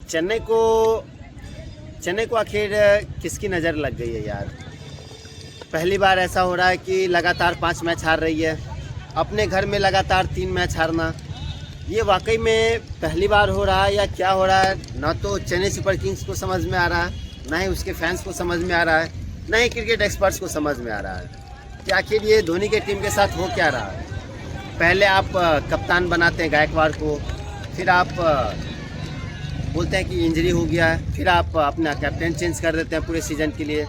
चेन्नई को आखिर किसकी नज़र लग गई है यार। पहली बार ऐसा हो रहा है कि लगातार 5 मैच हार रही है, अपने घर में लगातार 3 मैच हारना, ये वाकई में पहली बार हो रहा है या क्या हो रहा है। ना तो चेन्नई सुपर किंग्स को समझ में आ रहा है, ना ही उसके फैंस को समझ में आ रहा है, ना ही क्रिकेट एक्सपर्ट्स को समझ में आ रहा है कि आखिर ये धोनी के टीम के साथ हो क्या रहा है। पहले आप कप्तान बनाते हैं गायकवाड़ को, फिर आप बोलते हैं कि इंजरी हो गया है, फिर आप अपना कैप्टन चेंज कर देते हैं पूरे सीज़न के लिए।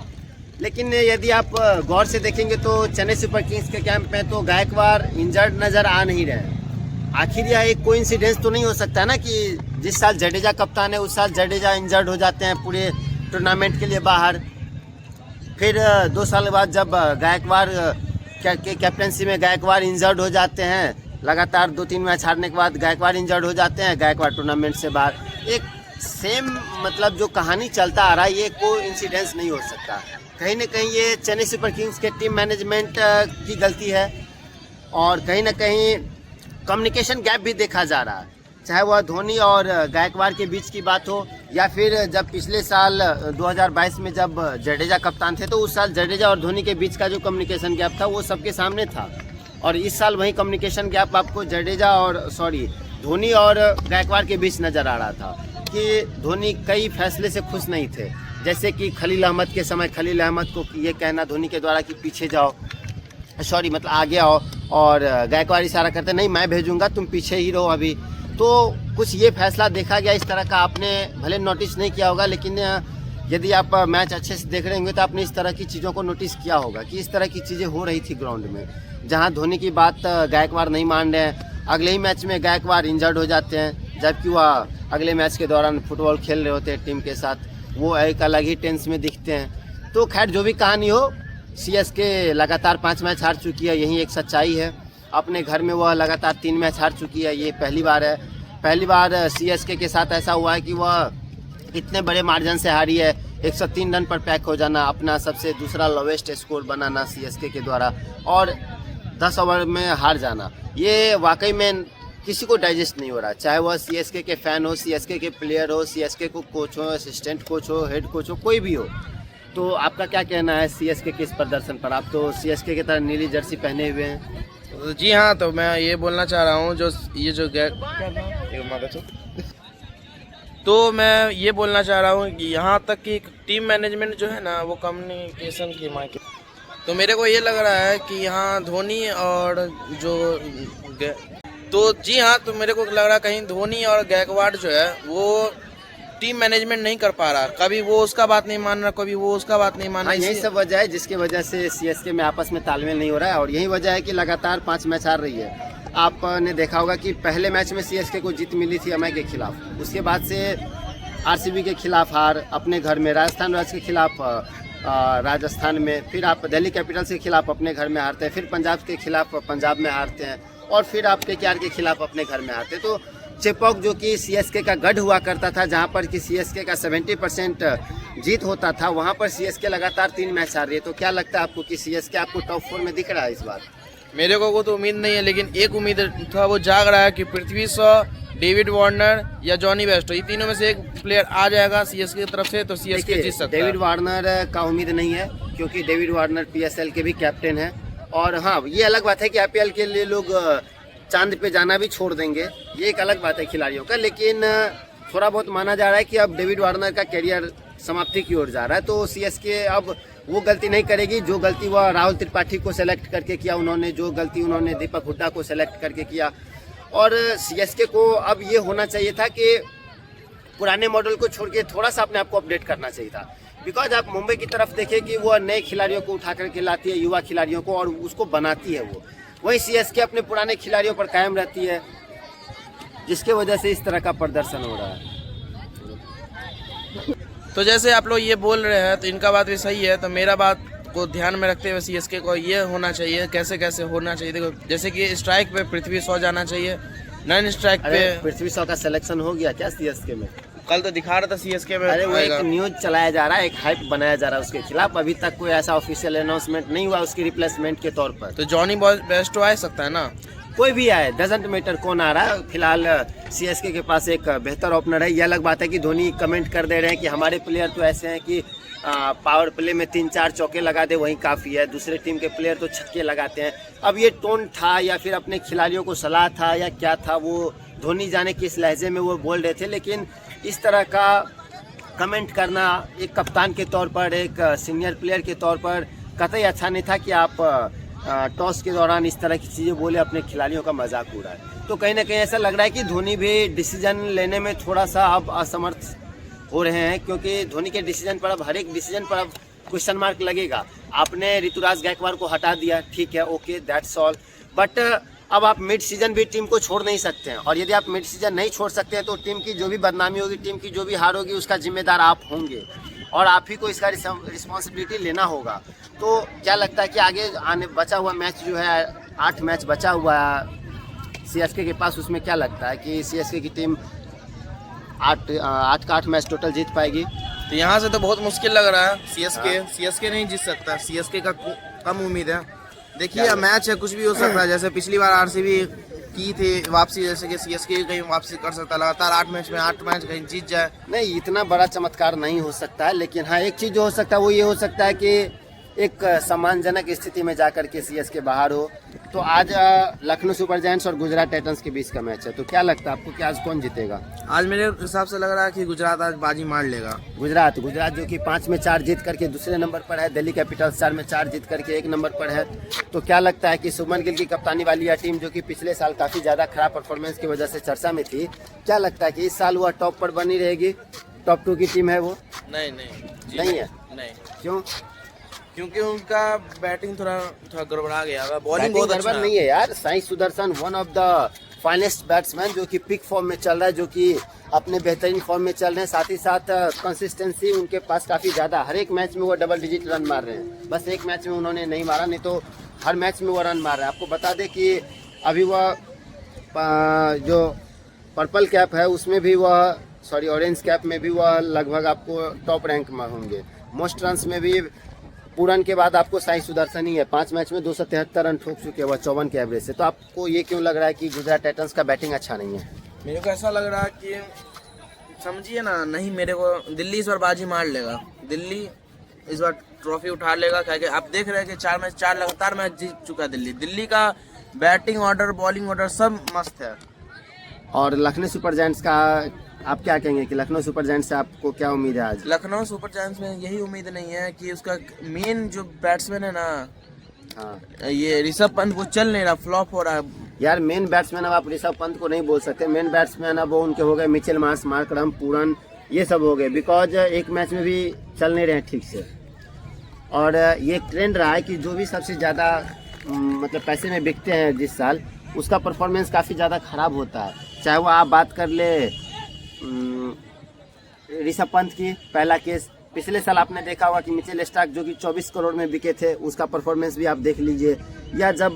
लेकिन यदि आप गौर से देखेंगे तो चेन्नई सुपर किंग्स के कैंप में तो गायकवाड़ इंजर्ड नज़र आ नहीं रहे। आखिर यह एक कोइंसिडेंस तो नहीं हो सकता ना कि जिस साल जडेजा कप्तान है उस साल जडेजा इंजर्ड हो जाते हैं पूरे टूर्नामेंट के लिए बाहर, फिर 2 साल बाद जब गायकवाड़ के कैप्टनसी में गायकवाड़ इंजर्ड हो जाते हैं, लगातार 2-3 मैच हारने के बाद गायकवाड़ इंजर्ड हो जाते हैं, गायकवाड़ टूर्नामेंट से बाहर। एक सेम मतलब जो कहानी चलता आ रहा है, ये कोई इंसिडेंस नहीं हो सकता। कहीं ना कहीं ये चेन्नई सुपर किंग्स के टीम मैनेजमेंट की गलती है और कहीं ना कहीं कम्युनिकेशन गैप भी देखा जा रहा है, चाहे वह धोनी और गायकवाड़ के बीच की बात हो या फिर जब पिछले साल 2022 में जब जडेजा कप्तान थे तो उस साल जडेजा और धोनी के बीच का जो कम्युनिकेशन गैप था वो सबके सामने था। और इस साल वही कम्युनिकेशन गैप आपको धोनी और गायकवाड़ के बीच नज़र आ रहा था कि धोनी कई फैसले से खुश नहीं थे, जैसे कि खलील अहमद के समय खलील अहमद को ये कहना धोनी के द्वारा कि पीछे जाओ, मतलब आगे आओ, और गायकवाड़ इशारा करते नहीं मैं भेजूंगा तुम पीछे ही रहो अभी। तो कुछ ये फैसला देखा गया इस तरह का, आपने भले नोटिस नहीं किया होगा लेकिन यदि आप मैच अच्छे से देख रहे होंगे तो आपने इस तरह की चीज़ों को नोटिस किया होगा कि इस तरह की चीज़ें हो रही थी ग्राउंड में, जहां धोनी की बात गायकवाड़ नहीं मान रहे हैं। अगले ही मैच में गायकवाड़ इंजर्ड हो जाते हैं, जबकि वह अगले मैच के दौरान फुटबॉल खेल रहे होते हैं टीम के साथ, वो एक अलग ही टेंस में दिखते हैं। तो खैर जो भी कहानी हो, सीएसके लगातार 5 मैच हार चुकी है, यही एक सच्चाई है। अपने घर में वह लगातार 3 मैच हार चुकी है, ये पहली बार है। पहली बार सीएसके के साथ ऐसा हुआ है कि वह इतने बड़े मार्जिन से हारी है। 103 रन पर पैक हो जाना, अपना सबसे दूसरा लोवेस्ट स्कोर बनाना सीएसके के द्वारा, और 10 ओवर में हार जाना, ये वाकई में किसी को डाइजेस्ट नहीं हो रहा, चाहे वह सीएसके के फैन हो, सीएसके के प्लेयर हो, सीएसके को कोच हो, असिस्टेंट कोच हो, हेड कोच हो, कोई भी हो। तो आपका क्या कहना है सीएसके के इस प्रदर्शन पर? आप तो सीएसके की तरह नीली जर्सी पहने हुए हैं। जी हाँ, तो मैं ये बोलना चाह रहा हूँ तो मैं ये बोलना चाह रहा हूँ कि यहाँ तक कि टीम मैनेजमेंट जो है ना वो कम्युनिकेशन की मायके, तो मेरे को ये लग रहा है कि यहाँ धोनी और जी हाँ, तो मेरे को लग रहा है कहीं धोनी और गायकवाड़ जो है वो टीम मैनेजमेंट नहीं कर पा रहा, कभी वो उसका बात नहीं मान रहा, कभी वो उसका बात नहीं मान रहा। यही सब वजह है जिसकी वजह से सीएसके में आपस में तालमेल नहीं हो रहा है, और यही वजह है कि लगातार 5 मैच हार रही है। आपने देखा होगा कि पहले मैच में सीएसके को जीत मिली थी एमआई के खिलाफ, उसके बाद से आरसीबी के खिलाफ हार अपने घर में, राजस्थान रॉयल्स के खिलाफ राजस्थान में, फिर आप दिल्ली कैपिटल्स के खिलाफ अपने घर में हारते हैं, फिर पंजाब के खिलाफ पंजाब में हारते हैं, और फिर आप केकेआर के खिलाफ अपने घर में हारते हैं। तो चेपॉक जो कि सीएसके का गढ़ हुआ करता था, जहां पर कि सीएसके का 70% जीत होता था, वहां पर सीएसके लगातार 3 मैच हार रही है। तो क्या लगता है आपको कि सीएसके आपको टॉप 4 में दिख रहा है इस बार? मेरे को तो उम्मीद नहीं है, लेकिन एक उम्मीद था वो जाग रहा है कि पृथ्वी शॉ, डेविड वार्नर या जॉनी बेस्टो, ये तीनों में से एक प्लेयर आ जाएगा सीएसके की तरफ से, तो सीएसके जीत सकता है। डेविड वार्नर का उम्मीद नहीं है, क्योंकि डेविड वार्नर पीएसएल के भी कैप्टन है, और हाँ ये अलग बात है कि आईपीएल के लिए लोग चांद पे जाना भी छोड़ देंगे, ये एक अलग बात है खिलाड़ियों का। लेकिन थोड़ा बहुत माना जा रहा है कि अब डेविड वार्नर का करियर समाप्ति की ओर जा रहा है, तो सीएसके अब वो गलती नहीं करेगी जो गलती वह राहुल त्रिपाठी को सेलेक्ट करके किया उन्होंने, जो गलती उन्होंने दीपक हुड्डा को सेलेक्ट करके किया। और सीएसके को अब ये होना चाहिए था कि पुराने मॉडल को छोड़ के थोड़ा सा अपने आप को अपडेट करना चाहिए था। बिकॉज आप मुंबई की तरफ देखें कि वो नए खिलाड़ियों को उठा करके लाती है, युवा खिलाड़ियों को, और उसको बनाती है वो। वही सीएसके अपने पुराने खिलाड़ियों पर कायम रहती है, जिसके वजह से इस तरह का प्रदर्शन हो रहा है। तो जैसे आप लोग ये बोल रहे हैं तो इनका बात भी सही है, तो मेरा बात को ध्यान में रखते हुए सीएसके को ये होना चाहिए, कैसे कैसे होना चाहिए। देखो जैसे कि स्ट्राइक पे पृथ्वी शॉ जाना चाहिए, नॉन स्ट्राइक पे पृथ्वी शॉ का सिलेक्शन हो गया क्या सीएसके में? कल तो दिखा रहा था सीएसके में। अरे वो एक न्यूज चलाया जा रहा है, एक हाइप बनाया जा रहा है उसके खिलाफ, अभी तक कोई ऐसा ऑफिशियल अनाउंसमेंट नहीं हुआ उसकी रिप्लेसमेंट के तौर पर। तो जॉनी बेस्टो आ सकता है ना, कोई भी आए, डजेंट मैटर कौन आ रहा है, फिलहाल सीएसके के पास एक बेहतर ओपनर है। यह अलग बात है कि धोनी कमेंट कर दे रहे हैं कि हमारे प्लेयर तो ऐसे हैं कि पावर प्ले में 3-4 चौके लगा दे वही काफ़ी है, दूसरे टीम के प्लेयर तो छक्के लगाते हैं। अब ये टोन था या फिर अपने खिलाड़ियों को सलाह था या क्या था, वो धोनी जाने किस लहजे में वो बोल रहे थे, लेकिन इस तरह का कमेंट करना एक कप्तान के तौर पर, एक सीनियर प्लेयर के तौर पर कतई अच्छा नहीं था कि आप टॉस के दौरान इस तरह की चीज़ें बोले, अपने खिलाड़ियों का मजाक उड़ाए। तो कहीं ना कहीं ऐसा लग रहा है कि धोनी भी डिसीजन लेने में थोड़ा सा अब असमर्थ हो रहे हैं, क्योंकि धोनी के डिसीजन पर अब, हर एक डिसीजन पर अब क्वेश्चन मार्क लगेगा। आपने ऋतुराज गायकवाड़ को हटा दिया, ठीक है, ओके, दैट्स ऑल, बट अब आप मिड सीजन भी टीम को छोड़ नहीं सकते हैं, और यदि आप मिड सीजन नहीं छोड़ सकते हैं तो टीम की जो भी बदनामी होगी, टीम की जो भी हार होगी, उसका जिम्मेदार आप होंगे और आप ही को इसका रिस्पॉन्सिबिलिटी लेना होगा। तो क्या लगता है कि आगे आने बचा हुआ मैच जो है, 8 मैच बचा हुआ है सीएसके के पास, उसमें क्या लगता है कि सीएसके की टीम 8 का 8 मैच टोटल जीत पाएगी? तो यहाँ से तो बहुत मुश्किल लग रहा है। सीएसके नहीं जीत सकता, सीएसके का कम उम्मीद है। देखिए मैच है, कुछ भी हो सकता है। जैसे पिछली बार आरसीबी की थी वापसी, जैसे कि सीएसके कहीं वापसी कर सकता है, लगातार 8 मैच में 8 मैच कहीं जीत जाए। नहीं, इतना बड़ा चमत्कार नहीं हो सकता है, लेकिन हाँ एक चीज़ जो हो सकता है वो ये हो सकता है कि एक सम्मानजनक स्थिति में जाकर के सीएसके बाहर हो। तो आज लखनऊ सुपर जायंट्स और गुजरात टाइटंस के बीच का मैच है, तो क्या लगता है आपको कि आज कौन जीतेगा? आज मेरे हिसाब से लग रहा है कि गुजरात आज बाजी मार लेगा। गुजरात जो कि 5 में 4 जीत करके दूसरे नंबर पर है, दिल्ली कैपिटल्स 4 में 4 जीत करके 1 नंबर पर है। तो क्या लगता है कि शुभमन गिल की कप्तानी वाली यह टीम, जो कि पिछले साल काफ़ी ज़्यादा खराब परफॉर्मेंस की वजह से चर्चा में थी, क्या लगता है कि इस साल वह टॉप पर बनी रहेगी? टॉप 2 की टीम है वो? नहीं है? नहीं। क्यों? क्योंकि उनका बैटिंग थोड़ा गड़बड़ा गया है, बॉलिंग बहुत अच्छा नहीं है यार। Sai Sudarshan one of the finest batsman, जो कि पिक फॉर्म में चल रहा है, जो कि अपने बेहतरीन फॉर्म में चल रहे हैं। साथ ही साथ कंसिस्टेंसी उनके पास काफ़ी ज़्यादा, हर एक मैच में वो डबल डिजिट रन मार रहे हैं। बस एक मैच में उन्होंने नहीं मारा, नहीं तो हर मैच में वो रन मार रहे हैं। आपको बता दें कि अभी वह जो पर्पल कैप है उसमें भी वह, सॉरी ऑरेंज कैप में भी वह लगभग आपको टॉप रैंक में होंगे। मोस्ट रन्स में भी पूरन के बाद आपको साई सुदर्शन ही है। 5 मैच में 273 रन ठोक चुके हैं वह 54 के एवरेज से। तो आपको ये क्यों लग रहा है कि गुजरात टाइटंस का बैटिंग अच्छा नहीं है? मेरे को ऐसा लग रहा है कि समझिए ना, नहीं, मेरे को दिल्ली इस बार बाजी मार लेगा। दिल्ली इस बार ट्रॉफी उठा लेगा, क्या कि आप देख रहे हैं कि 4 लगातार मैच जीत चुका है दिल्ली। दिल्ली का बैटिंग ऑर्डर, बॉलिंग ऑर्डर सब मस्त है। और लखनऊ सुपर जायंट्स का आप क्या कहेंगे कि लखनऊ सुपर जायंट्स से आपको क्या उम्मीद है आज? लखनऊ सुपर जायंट्स में यही उम्मीद नहीं है कि उसका मेन जो बैट्समैन है ना, हाँ, ये ऋषभ पंत, वो चल नहीं रहा, फ्लॉप हो रहा है यार। मेन बैट्समैन अब आप ऋषभ पंत को नहीं बोल सकते। मेन बैट्समैन अब वो उनके हो गए मिचेल मार्श, मार्करम, पूरन, ये सब हो गए, बिकॉज एक मैच में भी चल नहीं रहे ठीक से। और ये ट्रेंड रहा है कि जो भी सबसे ज़्यादा मतलब पैसे में बिकते हैं जिस साल, उसका परफॉर्मेंस काफ़ी ज़्यादा ख़राब होता है। चाहे वो आप बात कर ले ऋषभ पंत की, पहला केस पिछले साल आपने देखा होगा कि मिचेल स्टार्क जो कि 24 करोड़ में बिके थे, उसका परफॉर्मेंस भी आप देख लीजिए। या जब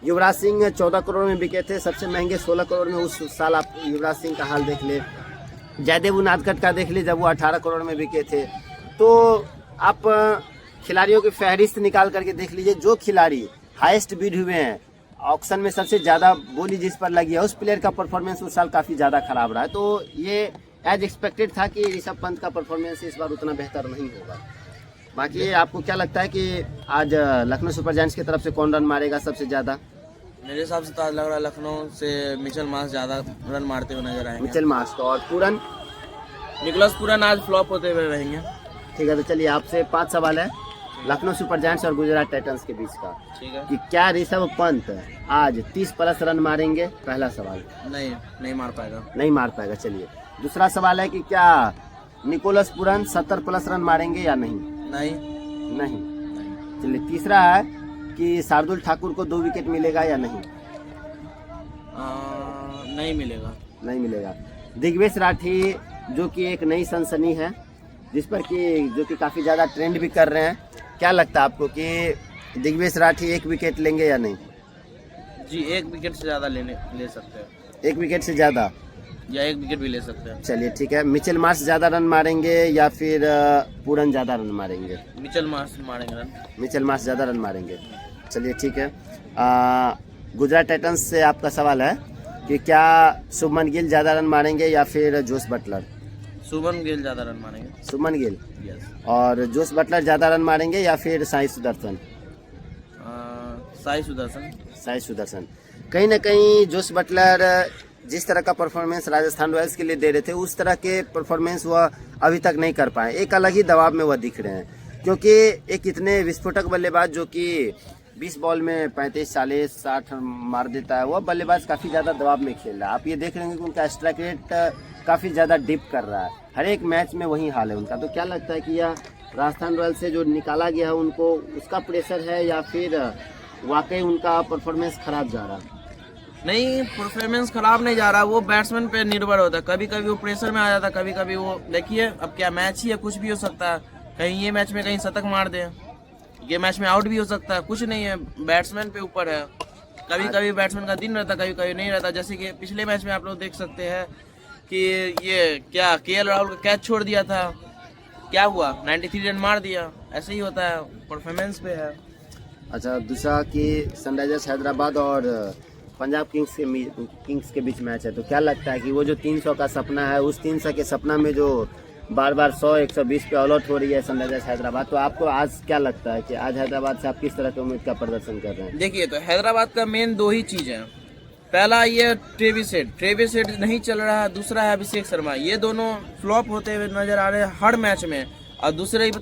युवराज सिंह 14 करोड़ में बिके थे, सबसे महंगे 16 करोड़ में, उस साल आप युवराज सिंह का हाल देख ले। जयदेव उनादकट का देख लीजिए, जब वो 18 करोड़ में बिके थे। तो आप खिलाड़ियों की फहरिस्त निकाल करके देख लीजिए, जो खिलाड़ी हाईएस्ट बिड हुए हैं, ऑक्शन में सबसे ज़्यादा बोली जिस पर लगी है, उस प्लेयर का परफॉर्मेंस उस साल काफ़ी ज़्यादा खराब रहा है। तो ये एज एक्सपेक्टेड था कि ऋषभ पंत का परफॉर्मेंस इस बार उतना बेहतर नहीं होगा। बाकी आपको क्या लगता है कि आज लखनऊ सुपर जायंट्स की तरफ से कौन रन मारेगा सबसे ज़्यादा? मेरे हिसाब से तो आज लग रहा है लखनऊ से मिचेल मार्श ज़्यादा रन मारते हुए नजर आएंगे। मिचेल मार्श तो, और पूरन? निकोलस पूरन आज फ्लॉप होते हुए रहेंगे। ठीक है, तो चलिए आपसे 5 सवाल है लखनऊ सुपर जायंट्स और गुजरात टाइटंस के बीच का। ठीक है, कि क्या ऋषभ पंत आज 30+ रन मारेंगे? पहला सवाल। नहीं मार पाएगा। नहीं मार पाएगा। चलिए दूसरा सवाल है कि क्या निकोलस पूरन 70+ रन मारेंगे या नहीं? नहीं। चलिए तीसरा है कि शार्दुल ठाकुर को 2 विकेट मिलेगा या नहीं? नहीं मिलेगा। नहीं मिलेगा। दिग्वेश राठी जो कि एक नई सनसनी है, जिस पर कि जो कि काफ़ी ज़्यादा ट्रेंड भी कर रहे हैं, क्या लगता है आपको कि दिग्वेश राठी 1 विकेट लेंगे या नहीं? जी 1 विकेट से ज़्यादा ले सकते हैं। 1 विकेट से ज़्यादा या 1 विकेट भी ले सकते हैं। चलिए ठीक है। मिचेल मार्श ज़्यादा रन मारेंगे या फिर पूरन ज़्यादा रन मारेंगे? मिचेल मार्श मारेंगे रन। मिचेल मार्श ज़्यादा रन मारेंगे। चलिए ठीक है। गुजरात टाइटंस से आपका सवाल है कि क्या शुभमन गिल ज़्यादा रन मारेंगे या फिर जोस बटलर? शुभमन गिल ज़्यादा रन मारेंगे। शुभमन गिल। यस। और जोस बटलर ज़्यादा रन मारेंगे या फिर साई सुदर्शन? साई सुदर्शन। साई सुदर्शन। कहीं ना कहीं जोस बटलर जिस तरह का परफॉर्मेंस राजस्थान रॉयल्स के लिए दे रहे थे उस तरह के परफॉर्मेंस वह अभी तक नहीं कर पाए। एक अलग ही दबाव में वह दिख रहे हैं, क्योंकि एक इतने विस्फोटक बल्लेबाज जो कि 20 बॉल में 35, 40, 60 मार देता है, वह बल्लेबाज काफ़ी ज़्यादा दबाव में खेल रहा है। आप ये देख रहे हैं कि उनका स्ट्राइक रेट काफ़ी ज़्यादा डिप कर रहा है, हर एक मैच में वही हाल है उनका। तो क्या लगता है कि यह राजस्थान रॉयल्स से जो निकाला गया है उनको उसका प्रेशर है या फिर वाकई उनका परफॉर्मेंस खराब जा रहा है? नहीं, परफॉर्मेंस खराब नहीं जा रहा, वो बैट्समैन पे निर्भर होता है। कभी कभी वो प्रेशर में आ जाता है, कभी कभी वो, देखिए अब क्या मैच ही है, कुछ भी हो सकता है। कहीं ये मैच में कहीं शतक मार दे, ये मैच में आउट भी हो सकता है, कुछ नहीं है, बैट्समैन पे ऊपर है। कभी कभी बैट्समैन का दिन रहता, कभी कभी नहीं रहता। जैसे कि पिछले मैच में आप लोग देख सकते हैं कि ये क्या केएल राहुल का कैच छोड़ दिया था, क्या हुआ, 93 रन मार दिया। ऐसे ही होता है, परफॉर्मेंस पे है। अच्छा, दूसरा कि सनराइजर्स हैदराबाद और पंजाब किंग्स के बीच मैच है, तो क्या लगता है कि वो जो 300 का सपना है, उस 300 के सपना में जो बार बार 100, 120 पे ऑल आउट हो रही है सनराइजर्स हैदराबाद, तो आपको आज क्या लगता है कि आज हैदराबाद से आप किस तरह की उम्मीद का प्रदर्शन कर रहे हैं? देखिए, तो हैदराबाद का मेन दो ही चीज है। पहला ये ट्रेविस हेड नहीं चल रहा है, दूसरा है अभिषेक शर्मा। ये दोनों फ्लॉप होते हुए नजर आ रहे हैं हर मैच में। और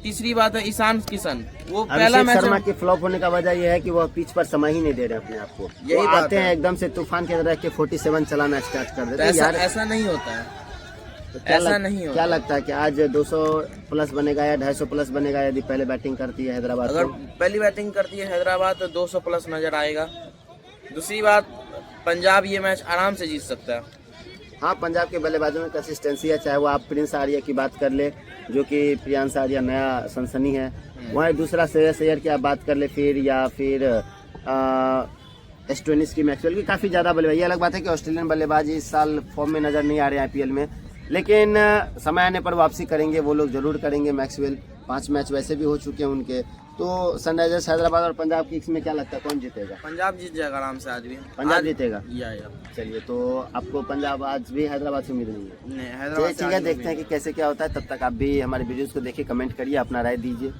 तीसरी बात है ईशान किशन, वो पहला मैच शर्मा के फ्लॉप होने का वजह यह है कि वो पिच पर समय ही नहीं दे रहे अपने आप को। यही वो आते हैं एकदम से तूफान की तरह के 47 चलाना स्टार्ट कर देते हैं यार। ऐसा नहीं होता है, तो क्या लगता है कि आज 200 प्लस बनेगा या 250 प्लस बनेगा यदि पहले बैटिंग करती है हैदराबाद? अगर पहली बैटिंग करती है हैदराबाद तो 200 प्लस नजर आएगा। दूसरी बात, पंजाब ये मैच आराम से जीत सकता है। हाँ, पंजाब के बल्लेबाजों में कंसिस्टेंसी है, चाहे वो आप प्रिंस आर्या की बात कर ले, जो कि प्रियांश आर्या नया सनसनी है, वहाँ दूसरा श्रेयस अय्यर की आप बात कर ले, फिर या फिर एस्टोनिस की, मैक्सवेल की, काफ़ी ज़्यादा बल्लेबाज। ये अलग बात है कि ऑस्ट्रेलियन बल्लेबाज इस साल फॉर्म में नज़र नहीं आ रहे हैं आईपीएल में, लेकिन समय आने पर वापसी करेंगे, वो लोग जरूर करेंगे। मैक्सवेल 5 मैच वैसे भी हो चुके हैं उनके। तो सनराइजर्स हैदराबाद और पंजाब किंग्स में क्या लगता है कौन जीतेगा? पंजाब जीत जाएगा आराम से, आज भी पंजाब जीतेगा। या चलिए, तो आपको पंजाब आज भी हैदराबाद से उम्मीद नहीं है? हैदराबाद ठीक है, देखते हैं कि कैसे क्या होता है। तब तक आप भी हमारे वीडियोस को देखिए, कमेंट करिए, अपना राय दीजिए।